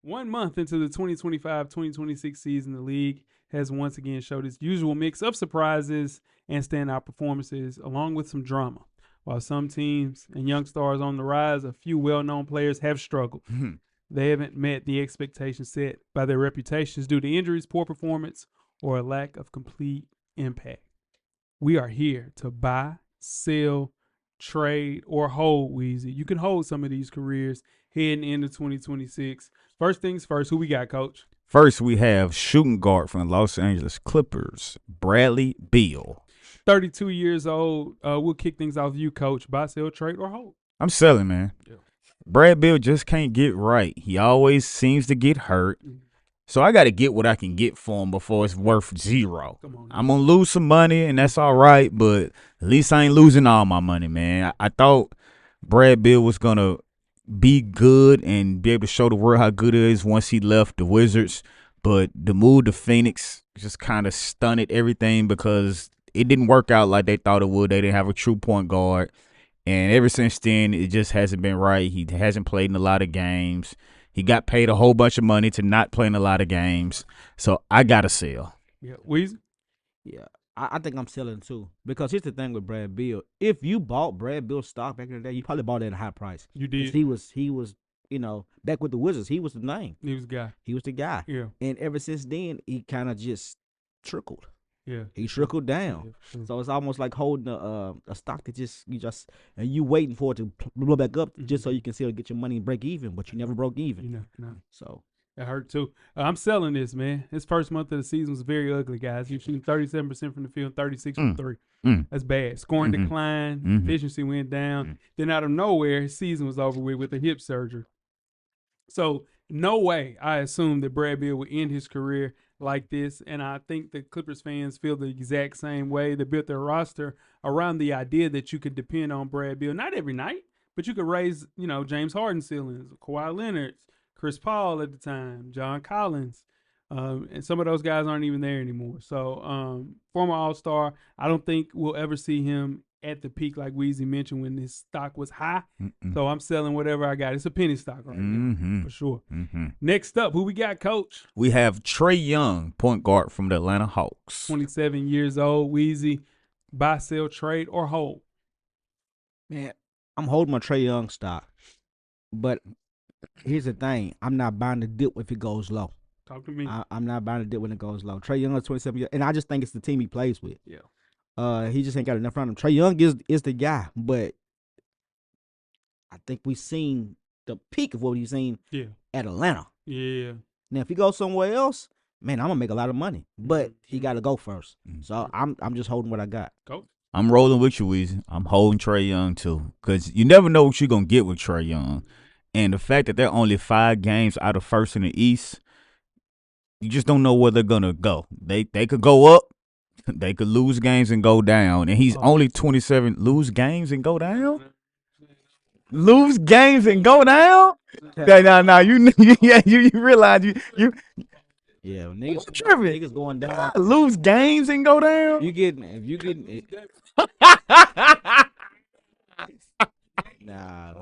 1 month into the 2025-2026 season, the league has once again showed its usual mix of surprises and standout performances, along with some drama. While some teams and young stars on the rise, a few well-known players have struggled. They haven't met the expectations set by their reputations due to injuries, poor performance, or a lack of complete impact. We are here to buy, sell, trade, or hold, Weezy. You can hold some of these careers heading into 2026. First things first, who we got, Coach? First, we have shooting guard from the Los Angeles Clippers, Bradley Beal. 32 years old. We'll kick things off with you, Coach. Buy, sell, trade, or hold? I'm selling, man. Yeah. Brad Beal just can't get right. He always seems to get hurt. So I got to get what I can get for him before it's worth zero. Come on. I'm going to lose some money, and that's all right, but at least I ain't losing all my money, man. I thought Brad Beal was going to be good and be able to show the world how good it is once he left the Wizards, but the move to Phoenix just kind of stunted everything because it didn't work out like they thought it would. They didn't have a true point guard, and ever since then, it just hasn't been right. He hasn't played in a lot of games. He got paid a whole bunch of money to not play in a lot of games. So I got to sell. Yeah, Weezy? Yeah, I think I'm selling too. Because here's the thing with Brad Beal. If you bought Brad Beal stock back in the day, you probably bought it at a high price. You did. He was, back with the Wizards, he was the name. He was the guy. He was the guy. Yeah. And ever since then, he kind of just trickled. Yeah. He trickled down. Yeah. So it's almost like holding a stock that you waiting for it to blow back up just so you can still get your money and break even, but you never broke even. No. So It hurt too. I'm selling this, man. His first month of the season was very ugly, guys. He was shooting 37% from the field, 36 from three. That's bad. Scoring declined, efficiency went down. Then out of nowhere, his season was over with a hip surgery. So no way I assumed that Brad Beal would end his career like this, and I think the Clippers fans feel the exact same way. They built their roster around the idea that you could depend on Brad Beal, not every night, but you could raise, James Harden ceilings, Kawhi Leonard, Chris Paul at the time, John Collins, and some of those guys aren't even there anymore. So former All-Star, I don't think we'll ever see him at the peak like Weezy mentioned when his stock was high. So I'm selling whatever I got. It's a penny stock right now, for sure. Next up, who we got, Coach? We have Trae Young, point guard from the Atlanta Hawks. 27 years old, Weezy. Buy, sell, trade, or hold? man, I'm holding my Trae Young stock, but here's the thing: I'm not buying the dip if it goes low. Talk to me. I'm not buying the dip when it goes low. Trae Young is 27 years, and I just think it's the team he plays with. Yeah. He just ain't got enough around him. Trae Young is the guy, but I think we've seen the peak of what we've seen at Atlanta. Yeah. Now, if he goes somewhere else, man, I'm gonna make a lot of money. But he got to go first. So I'm just holding what I got. Go. I'm rolling with you, Weezy. I'm holding Trae Young too, because you never know what you're gonna get with Trae Young, and the fact that they're only 5 games out of first in the East, you just don't know where they're gonna go. They could go up, they could lose games and go down, and he's only 27. Lose games and go down. Lose games and go down. Now you realize you Yeah, niggas, tripping. niggas going down. Lose games and go down. If you getting it. Nah.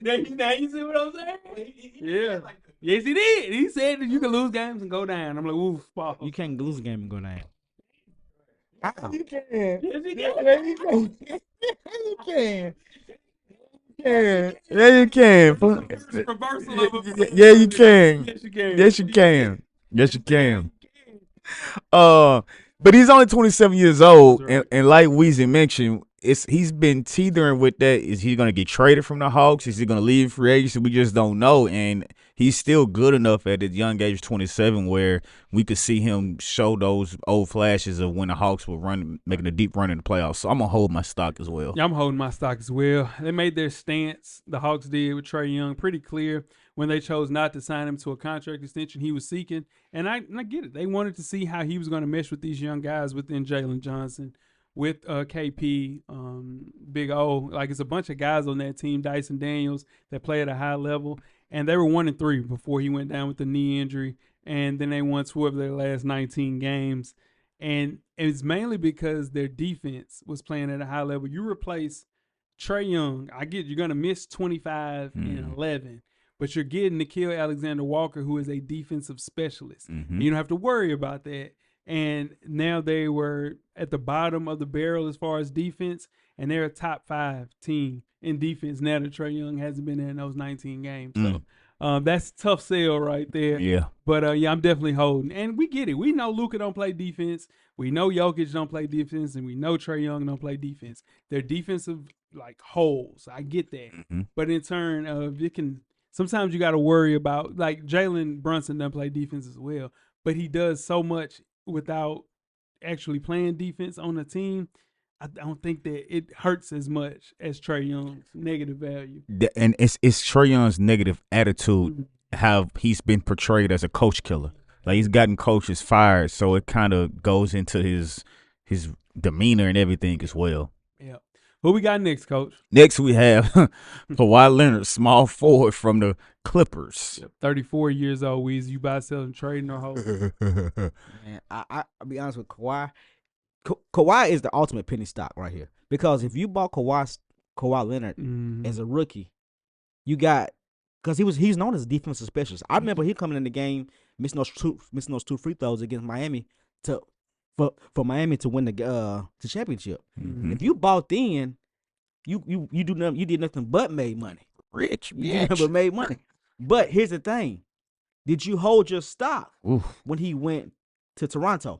Now you see what I'm saying? Yeah. Yes, he did. He said that you can lose games and go down. I'm like, oof, Paul. You can't lose a game and go down. How? You can. Yes, he can. Yeah, you can. You can. Yeah, you can. Reversal of it. Yeah, you can. Yes, you can. Yes, you can. Yes, you can. But he's only 27 years old, and like Weezy mentioned, he's been teetering with that. Is he going to get traded from the Hawks? Is he going to leave free agency? We just don't know. And he's still good enough at the young age of 27 where we could see him show those old flashes of when the Hawks were making a deep run in the playoffs. So I'm going to hold my stock as well. Yeah, I'm holding my stock as well. They made their stance, the Hawks did with Trae Young, pretty clear when they chose not to sign him to a contract extension he was seeking. And I get it. They wanted to see how he was going to mesh with these young guys within Jalen Johnson, with KP, Big O. Like, it's a bunch of guys on that team, Dyson Daniels, that play at a high level. And they were 1-3 before he went down with the knee injury. And then they won 2 of their last 19 games. And it's mainly because their defense was playing at a high level. You replace Trae Young, I get you're going to miss 25 and 11. but you're getting Nikhil Alexander-Walker, who is a defensive specialist. And you don't have to worry about that. And now they were at the bottom of the barrel as far as defense, and they're a top 5 team in defense now that Trae Young hasn't been there in those 19 games. So that's a tough sell right there. Yeah. But, yeah, I'm definitely holding. And we get it. We know Luka don't play defense. We know Jokic don't play defense. And we know Trae Young don't play defense. They're defensive, like, holes. I get that. But in turn of sometimes you got to worry about, like, Jalen Brunson doesn't play defense as well. But he does so much without actually playing defense on the team. I don't think that it hurts as much as Trae Young's negative value. And it's Trae Young's negative attitude, how he's been portrayed as a coach killer. Like, he's gotten coaches fired, so it kind of goes into his demeanor and everything as well. Yeah. Who we got next, Coach? Next we have Kawhi Leonard, small forward from the Clippers. 34 years old, Weezy. You buy, selling, trading, or holding? Man, I'll be honest with Kawhi. Kawhi is the ultimate penny stock right here, because if you bought Kawhi Leonard as a rookie, you got, because he's known as a defensive specialist. I remember he coming in the game missing those two free throws against Miami for Miami to win the championship. If you bought then, you did nothing but made money. Rich, but made money. But here's the thing: did you hold your stock when he went to Toronto?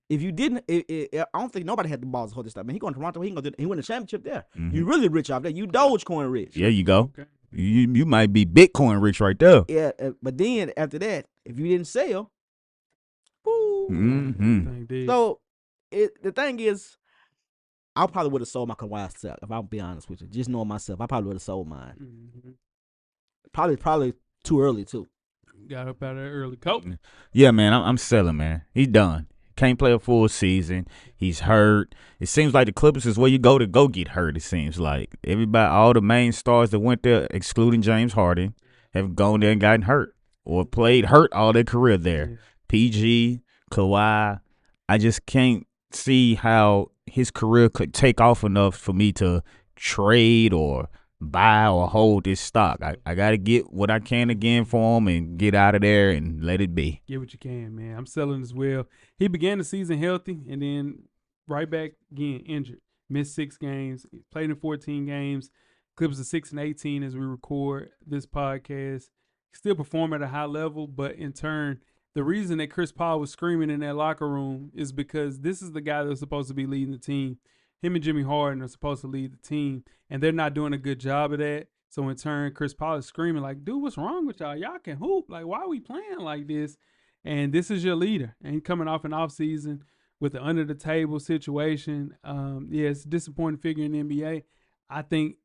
If you didn't, I don't think nobody had the balls to hold this stuff. Man, he going to Toronto, he win the championship there. You really rich out there. You Dogecoin rich. There you go. Okay. You might be Bitcoin rich right there. Yeah, but then after that, if you didn't sell, so the thing is, I probably would have sold my Kawhi stock, if I'll be honest with you. Just knowing myself, I probably would have sold mine. Probably too early too. Got up out of there early, Coach. Yeah, man, I'm selling, man. He's done. Can't play a full season. He's hurt. It seems like the Clippers is where you go to go get hurt, it seems like. Everybody, all the main stars that went there, excluding James Harden, have gone there and gotten hurt or played hurt all their career there. Yeah. PG, Kawhi, I just can't see how his career could take off enough for me to trade or buy or hold this stock. I got to get what I can again for him and get out of there and let it be. Get what you can, man. I'm selling as well. He began the season healthy and then right back again injured. Missed 6 games. Played in 14 games. Clippers are 6-18 as we record this podcast. Still perform at a high level, but in turn, the reason that Chris Paul was screaming in that locker room is because this is the guy that's supposed to be leading the team. Him and Jimmy Harden are supposed to lead the team, and they're not doing a good job of that. So in turn, Chris Paul is screaming like, dude, what's wrong with y'all? Y'all can hoop. Like, why are we playing like this? And this is your leader. And he's coming off an offseason with an under-the-table situation. Yeah, it's a disappointing figure in the NBA. I think,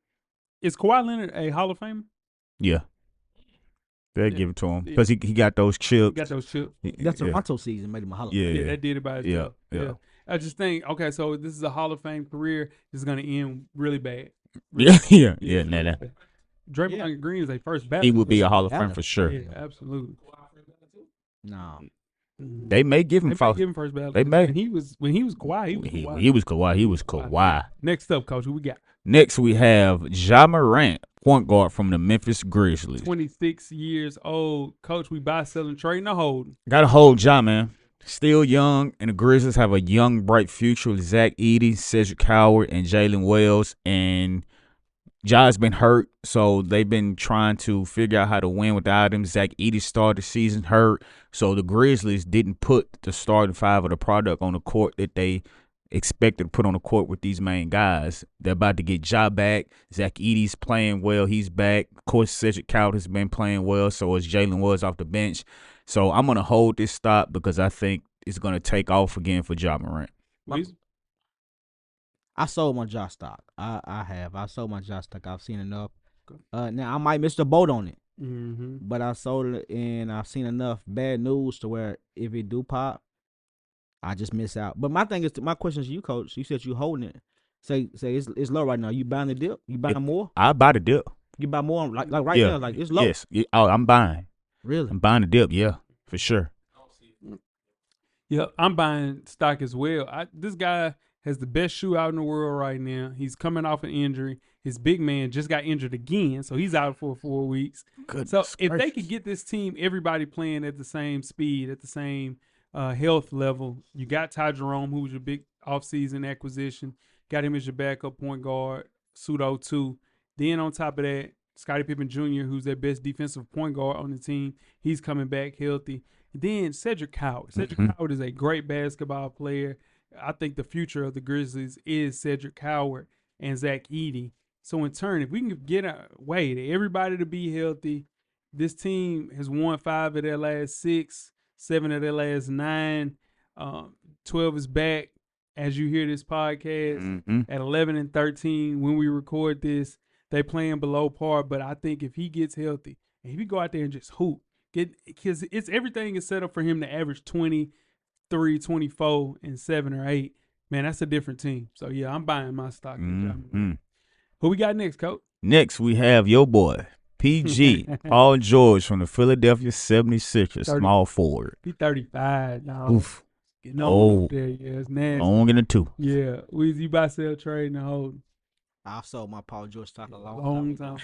is Kawhi Leonard a Hall of Famer? Yeah. They'll give it to him because he got those chips. He got those chips. That's Toronto season made him a Hall of Fame. Yeah, that did it by itself. Yeah. I just think, okay, so this is a Hall of Fame career. This is going to end really bad. Yeah. Draymond Green is a first ballot. He would be a Hall of Fame for sure. Yeah, absolutely. No. They may give him first ballot. They may. When he was Kawhi, he was Kawhi. Next up, Coach, who we got? Next we have Ja Morant, point guard from the Memphis Grizzlies. 26 years old. Coach, we buy, selling, trading, or holding? Got to hold Ja, man. Still young, and the Grizzlies have a young, bright future with Zach Edey, Cedric Howard, and Jalen Wells. And Ja's been hurt, so they've been trying to figure out how to win without him. Zach Edey started the season hurt, so the Grizzlies didn't put the starting 5 of the product on the court that they expected to put on the court with these main guys. They're about to get Ja back. Zach Edey's playing well. He's back. Of course, Cedric Howard has been playing well, so is Jalen Wells off the bench. So I'm going to hold this stop because I think it's going to take off again for Ja Morant. I sold my Ja stock. I have. I sold my Ja stock. I've seen enough. Now, I might miss the boat on it. But I sold it, and I've seen enough bad news to where if it do pop, I just miss out. But my question is to you, Coach. You said you holding it. Say it's low right now. You buying the dip? You buying more? I buy the dip. You buy more like right now? Like it's low? Yes. Oh, I'm buying. Really? I'm buying the dip, yeah, for sure. Yeah, I'm buying stock as well. This guy has the best shootout in the world right now. He's coming off an injury. His big man just got injured again, so he's out for 4 weeks. So if they could get this team, everybody playing at the same speed, at the same health level, you got Ty Jerome, who was your big offseason acquisition. Got him as your backup point guard, pseudo 2. Then on top of that, Scottie Pippen Jr., who's their best defensive point guard on the team, he's coming back healthy. Then Cedric Howard. Cedric Howard is a great basketball player. I think the future of the Grizzlies is Cedric Howard and Zach Edey. So in turn, if we can get a way to everybody to be healthy, this team has won 5 of their last 6, 7 of their last 9. 12 is back as you hear this podcast at 11 and 13 when we record this. They playing below par, but I think if he gets healthy and if he go out there and just hoop, because it's everything is set up for him to average 23, 24, and 7 or 8. Man, that's a different team. So yeah, I'm buying my stock. Who we got next, Coach? Next, we have your boy, PG, Paul George from the Philadelphia 76ers, small forward. He's 35 now. Oof. Getting old there, yeah, it's nasty. Long in the 2. Yeah, you buy, sell, trade, and hold. I've sold my Paul George stock a long time.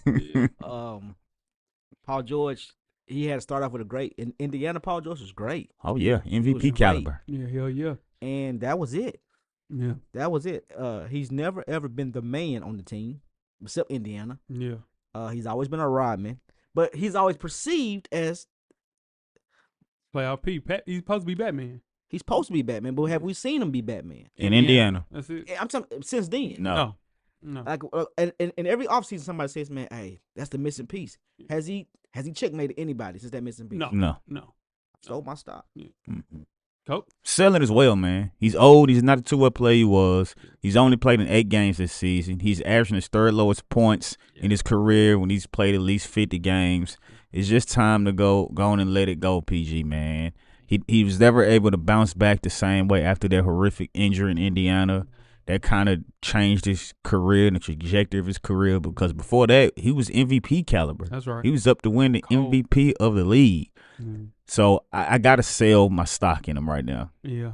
Yeah. Paul George, he had to start off with a great. In Indiana, Paul George was great. Oh yeah, MVP caliber. Yeah, hell yeah. And that was it. Yeah, that was it. He's never ever been the man on the team, except Indiana. Yeah. He's always been a rodman, but he's always perceived as playoff P. He's supposed to be Batman. He's supposed to be Batman, but have we seen him be Batman in Indiana? That's it. I'm talking since then. No. Like, and every offseason somebody says, "Man, hey, that's the missing piece." Has he checkmated anybody since that missing piece? No. Sold my stock. Yeah. Cool. Selling as well, man. He's old. He's not the 2-way player he was. He's only played in 8 games this season. He's averaging his 3rd lowest points in his career when he's played at least 50 games. It's just time to go on and let it go, PG, man. He was never able to bounce back the same way after that horrific injury in Indiana. That kind of changed his career and the trajectory of his career, because before that, he was MVP caliber. That's right. He was up to win the MVP of the league. So I got to sell my stock in him right now. Yeah,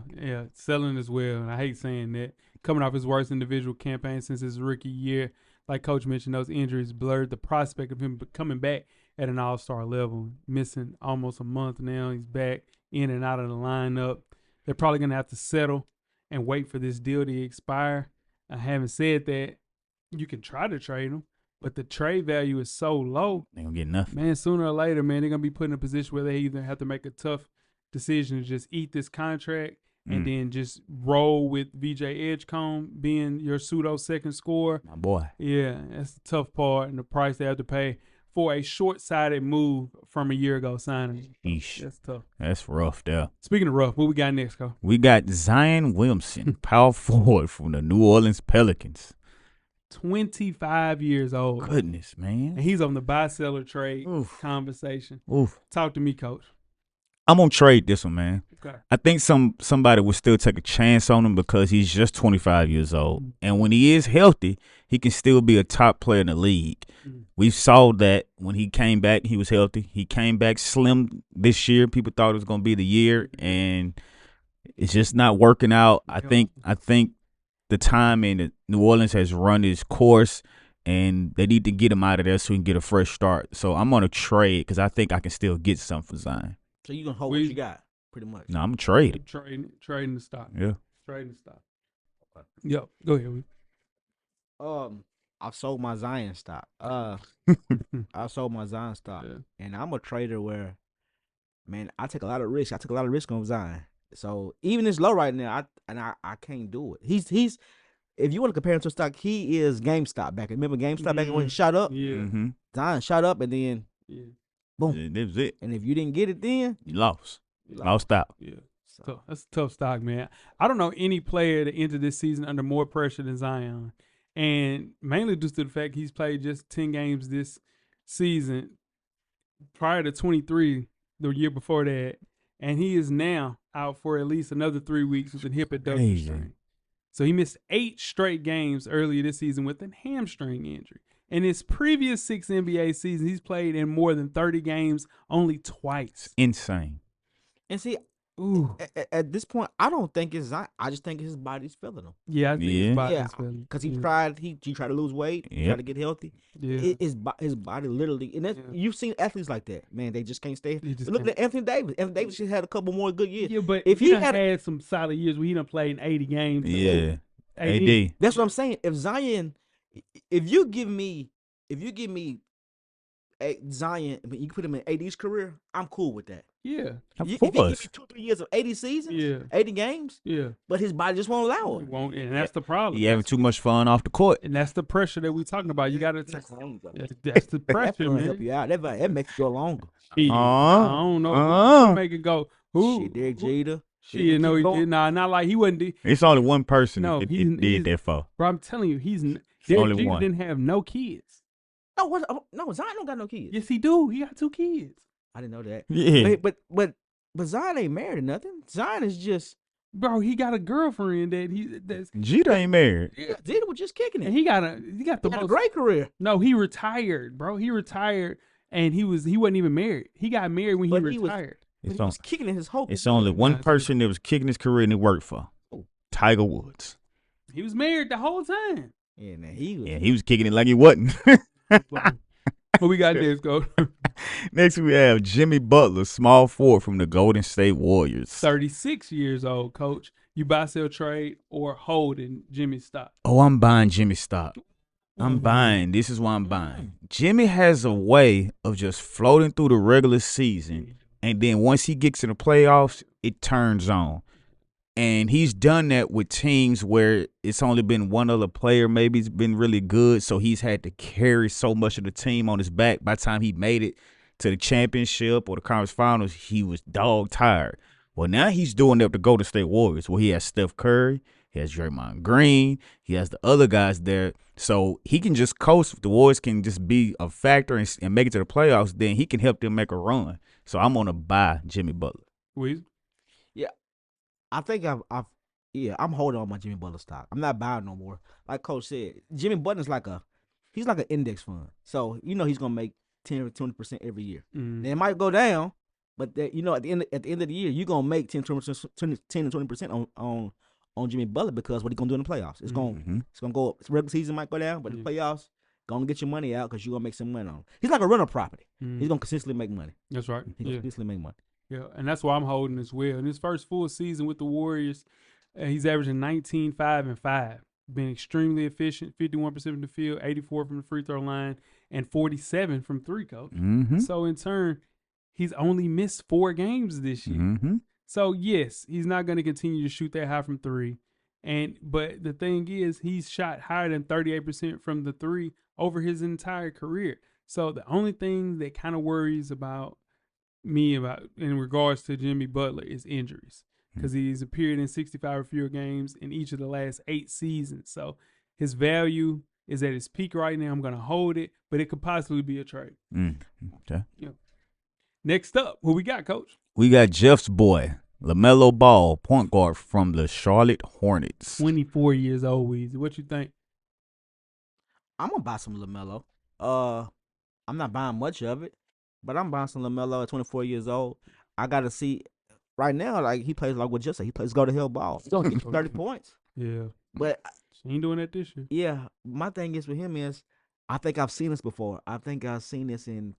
selling as well. And I hate saying that. Coming off his worst individual campaign since his rookie year, like Coach mentioned, those injuries blurred the prospect of him coming back at an all-star level. Missing almost a month now. He's back in and out of the lineup. They're probably going to have to settle and wait for this deal to expire. Having said that, you can try to trade him, but the trade value is so low. They don't get nothing. Man, sooner or later, man, they're going to be put in a position where they either have to make a tough decision to just eat this contract and then just roll with VJ Edgecombe being your pseudo second scorer. My boy. Yeah, that's the tough part and the price they have to pay for a short-sighted move from a year ago signing. Eesh. That's tough. That's rough there. Speaking of rough, what we got next, Cole? We got Zion Williamson, power forward from the New Orleans Pelicans. 25 years old. Goodness, man. And he's on the buy-seller trade conversation. Talk to me, Coach. I'm going to trade this one, man. Okay. I think somebody would still take a chance on him because he's just 25 years old. And when he is healthy, he can still be a top player in the league. We saw that when he came back, he was healthy. He came back slim this year. People thought it was going to be the year, and it's just not working out. I think the time in New Orleans has run its course, and they need to get him out of there so he can get a fresh start. So I'm going to trade because I think I can still get something for Zion. So you gonna hold what you got, pretty much. No, I'm trading. Trading the stock. Yeah. Trading the stock. Okay. Yep. Go ahead. I sold my Zion stock. I sold my Zion stock, and I'm a trader where, man, I take a lot of risk. I took a lot of risk on Zion. So even it's low right now, I can't do it. He's if you want to compare him to stock, he is GameStop back. Remember GameStop back when he shot up? Yeah. Zion shot up and then boom. That was it. And if you didn't get it then, you lost. Lost out. Yeah. So that's a tough stock, man. I don't know any player that entered this season under more pressure than Zion. And mainly due to the fact he's played just 10 games this season prior to 23 the year before that. And he is now out for at least another 3 weeks with a hip adduction strain. So he missed 8 straight games earlier this season with a hamstring injury. In his previous 6 NBA seasons, he's played in more than 30 games only twice. Insane. And see, Ooh. At this point, I don't think it's Zion. I just think his body's failing him. Yeah, I think his body's failing. Because he tried to lose weight, tried to get healthy. Yeah. His body literally, and you've seen athletes like that, man. They just can't stay. Look can't. at Anthony Davis. Anthony Davis just had a couple more good years. Yeah, but if he had some solid years where he done played in 80 games. Yeah, AD. That's what I'm saying. If Zion, if you give me Zion, you put him in AD's career, I'm cool with that. Yeah. Of If he course. gives you 2-3 years of 80 seasons, 80 games, but his body just won't allow it. Won't, and that's the problem. He having too much fun off the court. And that's the pressure that we talking about. You got to that's the pressure, that man. help you out. That makes you go longer. I don't know. Who make it go? Who? Shit, Derek Jeter. Shit, no, not like he wasn't. It's only one person No, it he's did that for. Bro, I'm telling you, Derek only Jeter one. didn't have no kids. No, Zion don't got no kids. Yes, he do. He got 2 kids. I didn't know that. Yeah. But Zion ain't married or nothing. Zion is just, bro. He got a girlfriend that's Jeter ain't married. Yeah, Jeter was just kicking it. And he got a great career. No, he retired, bro. He retired, and he wasn't even married. He got married when he retired. He was kicking it his whole career. It's only one person that was kicking his career and it worked for. Tiger Woods. He was married the whole time. Yeah, man, he was kicking it like he wasn't. What we got next, Coach? Next we have Jimmy Butler, small forward from the Golden State Warriors. 36 years old, Coach. You buy, sell, trade, or hold in Jimmy's stock? Oh, I'm buying Jimmy's stock. I'm buying. This is why I'm buying. Jimmy has a way of just floating through the regular season, and then once he gets in the playoffs, it turns on. And he's done that with teams where it's only been one other player, maybe he's been really good, so he's had to carry so much of the team on his back. By the time he made it to the championship or the conference finals, he was dog tired. Well, now he's doing that with the Golden State Warriors, where he has Steph Curry, he has Draymond Green, he has the other guys there, so he can just coast. If the Warriors can just be a factor and make it to the playoffs, then he can help them make a run. So I'm gonna buy Jimmy Butler. Weezy? I think I'm holding on my Jimmy Butler stock. I'm not buying no more. Like Coach said, Jimmy Butler's he's like an index fund. So he's gonna make 10 or 20% every year. Mm. It might go down, but at the end of the year, you're gonna make 10 to 20% on Jimmy Butler, because what he's gonna do in the playoffs. It's gonna go up. Regular season might go down, but the playoffs gonna get your money out because you're gonna make some money on him. He's like a rental property. He's gonna consistently make money. That's right. He's gonna consistently make money. Yeah, and that's why I'm holding as well. In his first full season with the Warriors, he's averaging 19, 5, and 5. Been extremely efficient, 51% from the field, 84 from the free throw line, and 47 from 3, Coach. Mm-hmm. So in turn, he's only missed 4 games this year. Mm-hmm. So yes, he's not going to continue to shoot that high from 3. But the thing is, he's shot higher than 38% from the 3 over his entire career. So the only thing that kind of worries me in regards to Jimmy Butler is injuries, because he's appeared in 65 or fewer games in each of the last 8 seasons. So his value is at its peak right now. I'm going to hold it, but it could possibly be a trade. Okay. Yeah. Next up, who we got, Coach? We got Jeff's boy, LaMelo Ball, point guard from the Charlotte Hornets. 24 years old, Weezy. What you think? I'm gonna buy some LaMelo. I'm not buying much of it, but I'm buying some LaMelo at 24 years old. I got to see right now, like he plays like what Jeff said. He plays go to hell ball. He's going to get 30 points. Yeah. But he ain't doing that this year. Yeah. My thing is with him is I think I've seen this before. I think I've seen this in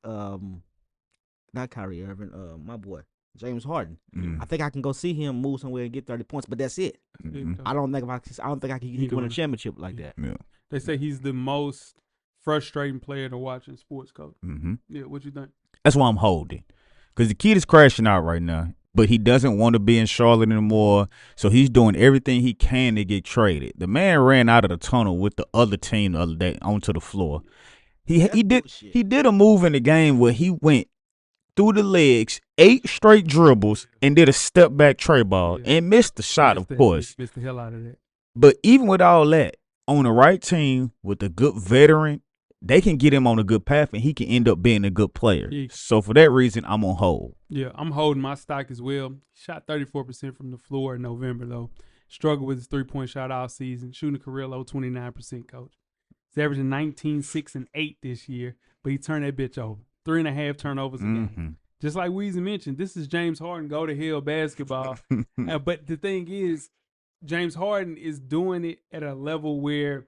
not Kyrie Irving, my boy, James Harden. I think I can go see him move somewhere and get 30 points, but that's it. I don't think I can win a championship like that. Yeah. They say he's the most frustrating player to watch in sports, Coach. Mm-hmm. Yeah, what you think? That's why I'm holding. Because the kid is crashing out right now, but he doesn't want to be in Charlotte anymore, so he's doing everything he can to get traded. The man ran out of the tunnel with the other team the other day onto the floor. He did a move in the game where he went through the legs, 8 straight dribbles, and did a step back tray ball and missed the shot, of course. Missed the hell out of that. But even with all that, on the right team with a good veteran, they can get him on a good path, and he can end up being a good player. Yeah. So for that reason, I'm on hold. Yeah, I'm holding my stock as well. Shot 34% from the floor in November, though. Struggled with his three-point shot all season. Shooting a career low 29%, Coach. He's averaging 19, 6, and 8 this year, but he turned that bitch over. 3.5 turnovers a game. just like Weezy mentioned, this is James Harden go to hell basketball. But the thing is, James Harden is doing it at a level where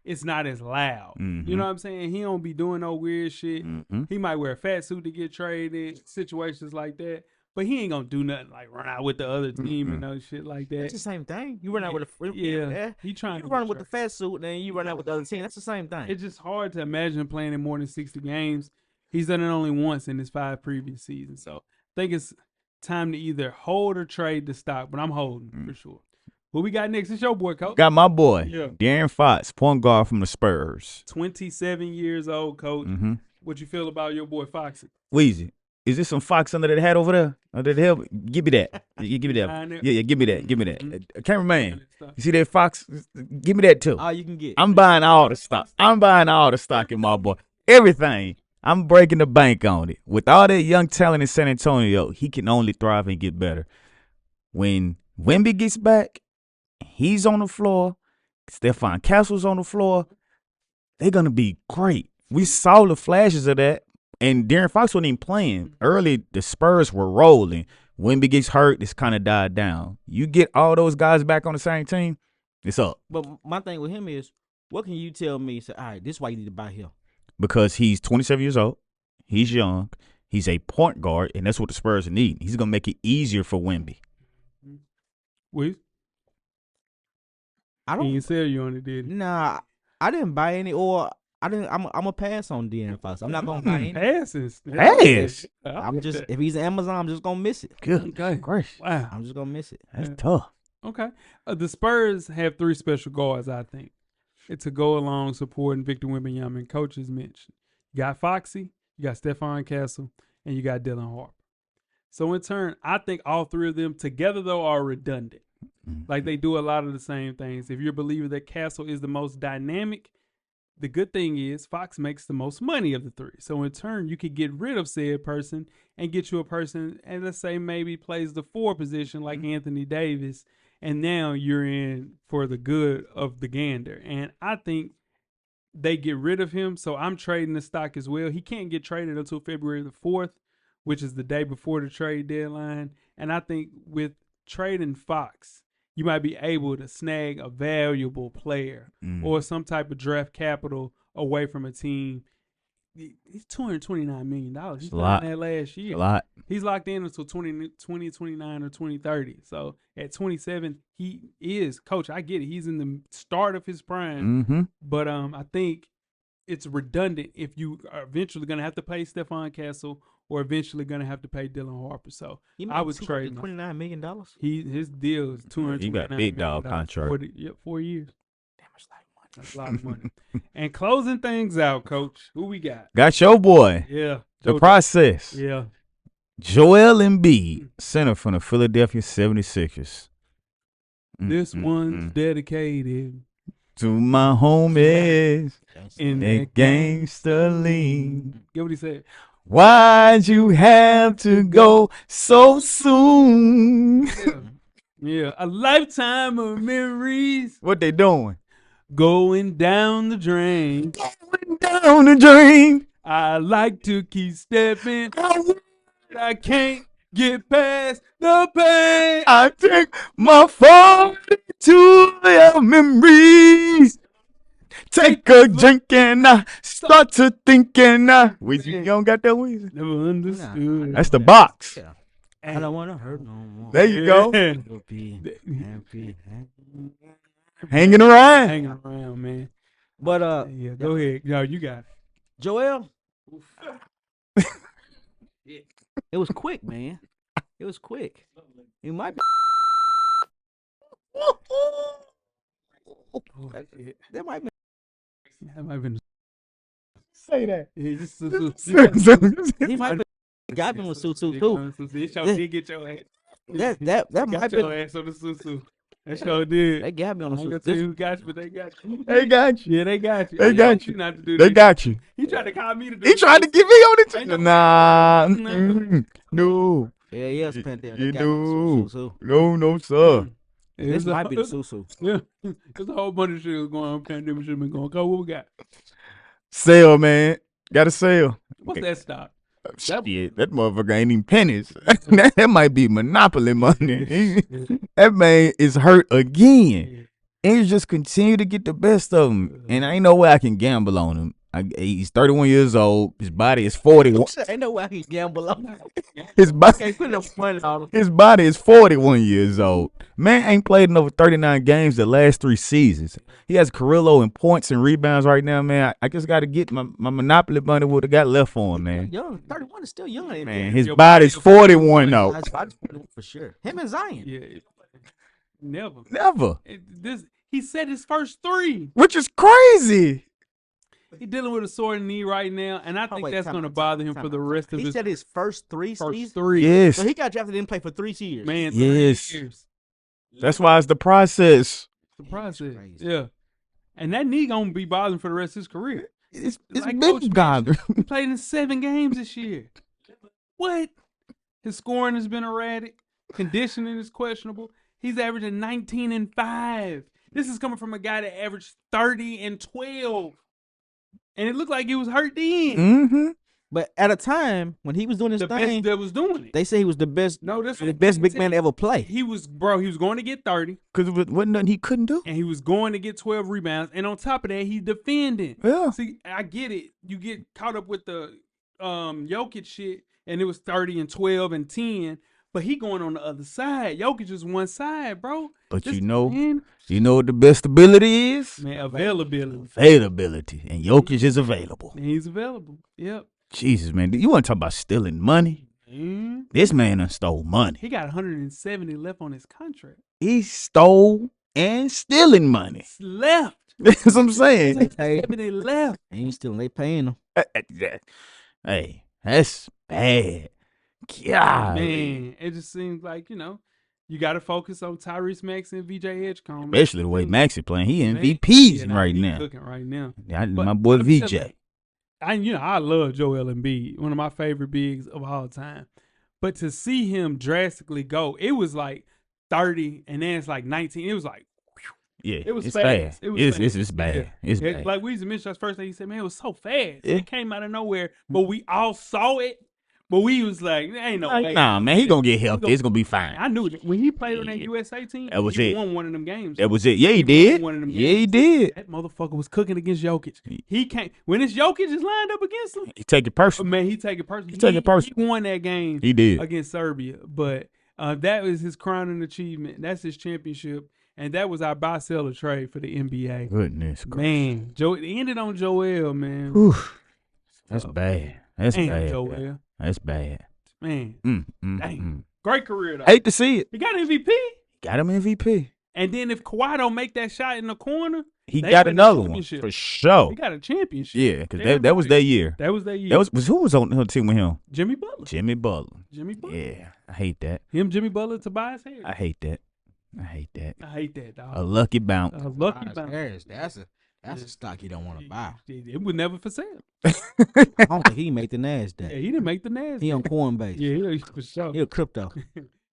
it's not as loud. Mm-hmm. You know what I'm saying? He don't be doing no weird shit. Mm-hmm. He might wear a fat suit to get traded, situations like that. But he ain't gonna do nothing like run out with the other team and no shit like that. It's the same thing. You run out with a yeah. He trying to run with the fat suit, and you run out with the other team. That's the same thing. It's just hard to imagine playing in more than 60 games. He's done it only once in his 5 previous seasons. So I think it's time to either hold or trade the stock. But I'm holding for sure. What we got next? It's your boy, Coach. Got my boy, De'Aaron Fox, point guard from the Spurs. 27 years old, Coach. Mm-hmm. What you feel about your boy Foxy? Weezy, is this some Fox under that hat over there? Under the hell? Give me that. Give me that. Yeah, give me that. Give me that. Cameraman, you see that Fox? Give me that too. All you can get. I'm buying all the stock. I'm buying all the stock in my boy. Everything. I'm breaking the bank on it. With all that young talent in San Antonio, he can only thrive and get better. When Wemby gets back, he's on the floor. Stephon Castle's on the floor. They're going to be great. We saw the flashes of that. And De'Aaron Fox wasn't even playing. Early, the Spurs were rolling. Wemby gets hurt, it's kind of died down. You get all those guys back on the same team, it's up. But my thing with him is, what can you tell me? Say, all right, this is why you need to buy him. Because he's 27 years old. He's young. He's a point guard, and that's what the Spurs need. He's going to make it easier for Wemby. Wait. I don't. He didn't sell you on it, did he? Nah, I didn't buy any, or I didn't. I'm a pass on De'Aaron Fox. I'm not gonna buy any. Passes. Pass. I'm just if he's Amazon, I'm just gonna miss it. Good. Okay. Great. Wow. I'm just gonna miss it. That's tough. Okay. The Spurs have 3 special guards, I think. It's to go along supporting Victor Wembanyama, coaches mentioned. You got Foxy, you got Stephon Castle, and you got Dylan Harper. So in turn, I think all 3 of them together, though, are redundant. Like they do a lot of the same things. If you're a believer that Castle is the most dynamic, the good thing is Fox makes the most money of the 3. So in turn, you could get rid of said person and get you a person, and let's say maybe plays the 4 position like Anthony Davis, and now you're in for the good of the gander. And I think they get rid of him, so I'm trading the stock as well. He can't get traded until February the 4th, which is the day before the trade deadline. And I think with trading Fox, you might be able to snag a valuable player or some type of draft capital away from a team. He's $229 million. He's done that last year. A lot. He's locked in until 2029 or 2030. So at 27, he is, Coach, I get it. He's in the start of his prime. Mm-hmm. But I think it's redundant if you are eventually going to have to pay Stephon Castle or eventually going to have to pay Dylan Harper. So I would trade him. $29 million. His deal is $229 He got a big dog contract. 4 years. Damn, it's like money. That's a lot of money. And closing things out, Coach, who we got? Got your boy. Yeah. The process. Yeah. Joel Embiid, center from the Philadelphia 76ers. This one's dedicated to my homies in that gangsta league. Get what he said. Why'd you have to go so soon? Yeah, a lifetime of memories What they doing? going down the drain. Going down the drain. I like to keep stepping. I can't get past the pain. I take my phone to your memories. Take a drink and I start to thinking. Weezy, you don't got that Weezy? Never understood. That's the box. Yeah. I don't want to hurt no more. There you go. Happy. Hanging around. Hanging around, man. But Yeah, go ahead. No, you got it. Joel, it was quick, man. It was quick. It might be. That might be. That might have been. Say that. Yeah, just He might be. Gavin was Susu too. It sure did get your ass. That might Got be. your ass on the susu. That sure did. They got me on I the ain't gonna Susu. tell you who got you, but they got you. They got you. Yeah, they got you. They got you. Not to do They that. got you. He tried to call me to do He tried to get me on the Ain't team. no- Nah. No. No. Yeah, yes, Panther. You They got me on do. Susu. No, sir. This might be the Susu. Yeah. There's a whole bunch of shit was going on. Pandemic shit been going. Go, what we got? Sale, man. Got to sell. What's that stock? Shit, that motherfucker ain't even pennies. that might be monopoly money. That man is hurt again. And he just continue to get the best of him. And ain't no way I can gamble on him. He's 31 years old. His body is 41. Ain't no way I can gamble on him. His body, Can't put enough money on him. his body is 41 years old. Man ain't played in over 39 games the last 3 seasons. He has Carrillo in points and rebounds right now, man. I just got to get my monopoly money what I got left for him, man. Young, 31 is still young. Man, his body's 41 though. His body's 41 for sure. Him and Zion. Yeah, never. Never. He set his first 3. Which is crazy. He's dealing with a sore knee right now, and I think that's going to bother him for the rest of his. He said his first 3 first seasons. 3. Yes. So he got drafted and played for 3 years. Man, Yes. 3 years. That's why it's the process. The process. crazy. Yeah. And that knee going to be bothering for the rest of his career. It's like been Coach bothering. He played in 7 games this year. What? His scoring has been erratic. Conditioning is questionable. He's averaging 19 and 5. This is coming from a guy that averaged 30 and 12. And it looked like he was hurt then. Mm-hmm. But at a time when he was doing his The thing, best that was doing it. they say he was the best. No, that's The best big man to ever play. He was going to get 30. Because it wasn't nothing he couldn't do. And he was going to get 12 rebounds. And on top of that, he's defending. Yeah. See, I get it. You get caught up with the Jokic shit, and it was 30 and 12 and 10. But he going on the other side. Jokic is one side, bro. But This you know man, what the best ability is? man, availability. Availability. And Jokic is available. And he's available. Yep. Jesus, man. You want to talk about stealing money? Man. This man done stole money. He got 170 left on his contract. He stole and stealing money. It's left. That's what I'm saying. 170 left. Ain't still they paying him. Hey, that's bad. God. Man, it just seems like, you got to focus on Tyrese Maxey and VJ Edgecombe. Especially the way Maxey playing. He Man, MVP yeah, right he now. cooking right now. Yeah, But my boy let me tell VJ. I love Joel Embiid, one of my favorite bigs of all time. But to see him drastically go, it was like 30 and then it's like 19. It was like, Yeah, it was it's fast. bad. It was It's fast. bad. Yeah. It's Yeah, bad. like we used to mention us first thing, he said, man, it was so fast. Yeah. It came out of nowhere, but we all saw it. But we was like, there ain't no way. Nah, man, he gonna get healthy. It's gonna be fine. I knew it. When he played on that USA team, That was he it. won one of them games. That was it. Yeah, he He did. won one of them Yeah, he games. did. That motherfucker was cooking against Jokic. He can't. When it's Jokic is lined up against him, He take it personal. man, he take it personally. He take it personal. He won that game He did. against Serbia, but that was his crowning achievement. That's his championship, and that was our buy-seller trade for the NBA. Goodness gracious. Man, it ended on Joel, man. Whew. That's bad. That's Damn, bad. Joel. That's bad. Man, dang. Great career, though. Hate to see it. He got MVP. Got him MVP. And then if Kawhi don't make that shot in the corner, He they got win the another one championship. for sure. He got a championship. Yeah, because Damn that was right. that year. That was that year. That was who was on the team with him? Jimmy Butler. Jimmy Butler. Jimmy Butler. Yeah, I hate that. Him, Jimmy Butler, Tobias Harris. I hate that. I hate that. I hate that, dog. A lucky bounce. A lucky Tobias bounce. Harris, that's a stock you don't want to buy. It was never for sale. I don't think he made the Yeah, NASDAQ. he didn't make the Nasdaq. He on Coinbase. Yeah, he for sure. He a crypto.